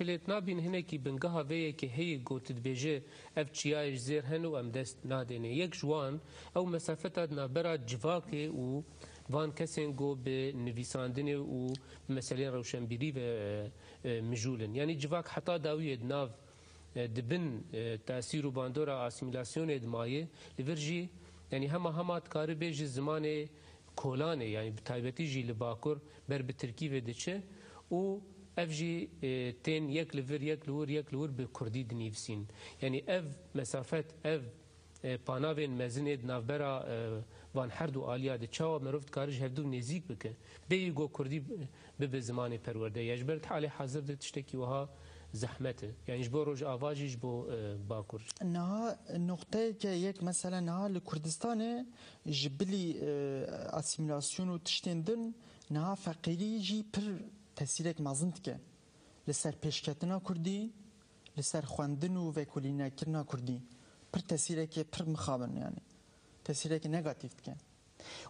شلت نابین هنه کی بنگاه وی که هی گوتد بیجه اف چیایش زیر هنو ام دست نادینه یک جوان او مسافت نابرا جواکه و وان کسین گو به نویساندن و مثلا روشنبیری و مجولن یعنی جواک حتی داوید ناو دبن تاثیر و باندورا اسیمیلاسیون ادمایه لورجی یعنی هما تکاری بیج زمان کولانه یعنی بتایبتی جی لباکور بر به ترکی و دچه و اف جی تین یک لور به کردی دنیفسین یعنی اف مسافت اف پاناوین مزند نافبرا وان هر دو آلیا د چاو مروفت کارج هفدو نزیک بکه بیگو کردی به زمان پرورده یجبرت حال حاضر ده تشتکی وها زحمته يعني جبو روج آواجي جبو باكور نها نقطة كيك مثلا نها لكردستان جبلي اسيميلاسيون وتشتندن نها فقيري جي بر تسيرك مازنتك لسر پیشکتنا كردي لسر خواندن و وكولينا كرنا كردي بر تسيرك بر مخابن يعني تسيرك نيجاتيف كان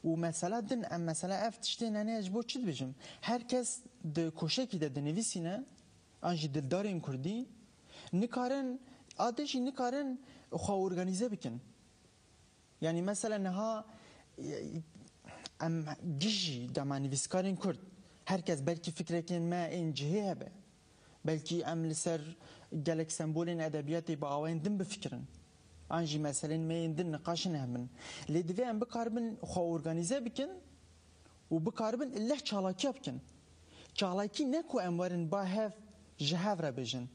ومسألة دن ام مسألة اف تشتين انا جبو تشد بجم هركس د كوشكي د نويسينه آنجی دلدارین کردی نکارن آدشی نکارن خو ارگانیزه بکن یعنی مثلا نها ام گیجی دمان ویسکارین کرد هرکس بلکی فکر کن ما این جهه هبه بلکی ام لسر گلک سمبولین ادبیات با آوین دن بفکرن آنجی مثلا ما این دن نقاشن همن لیدوی ام بکاربن خو ارگانیزه بکن و بکاربن الله چالاکی بکن چالاکی نکو اموارن با هف جهاv را بجن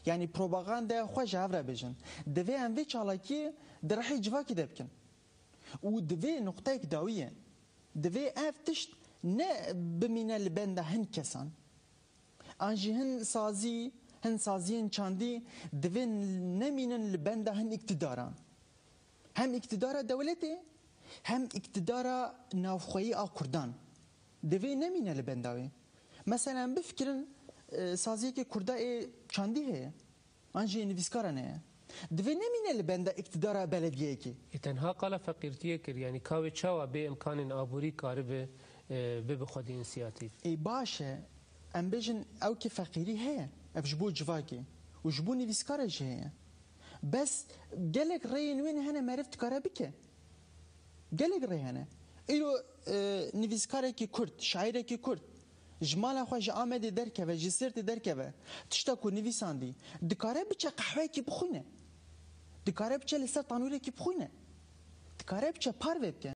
يعني propaganda خو جهاv را بجن دوی ام وی چالاکی درحی جواکی دبکن و دوی نقطه داویه دوی افتشت نه بمینه لبنده هن کسان انجی هن سازی چاندی دوی نمینن لبنده هن اقتداران هم اقتدار دولتی هم اقتدار نافخویی آکردان دوی نمینه لبنده مثلا بفکرن سازی که کرده چندی هست آنجی نویسکارانه دوی نمینه لبنده اقتدار بلدیه که تنها قال فقیرتیه کر یعنی کاوی چاوا به امکان آبوری کار به بخودی انسیاتیف ای باشه ام بجن او که فقیری هست افجبو جواکی و جبو نویسکارش هست بس گلک ری نوین هنه معرفت کاره بکه گلک ری هنه ایرو نویسکاره که کرد شاعره که کرد جمال خوش آمده درکه و جسرت درکه و تشتا کو نویساندی دکاره بچه قهوه کی بخونه دکاره بچه لسر تانوره کی بخونه دکاره بچه پار بکن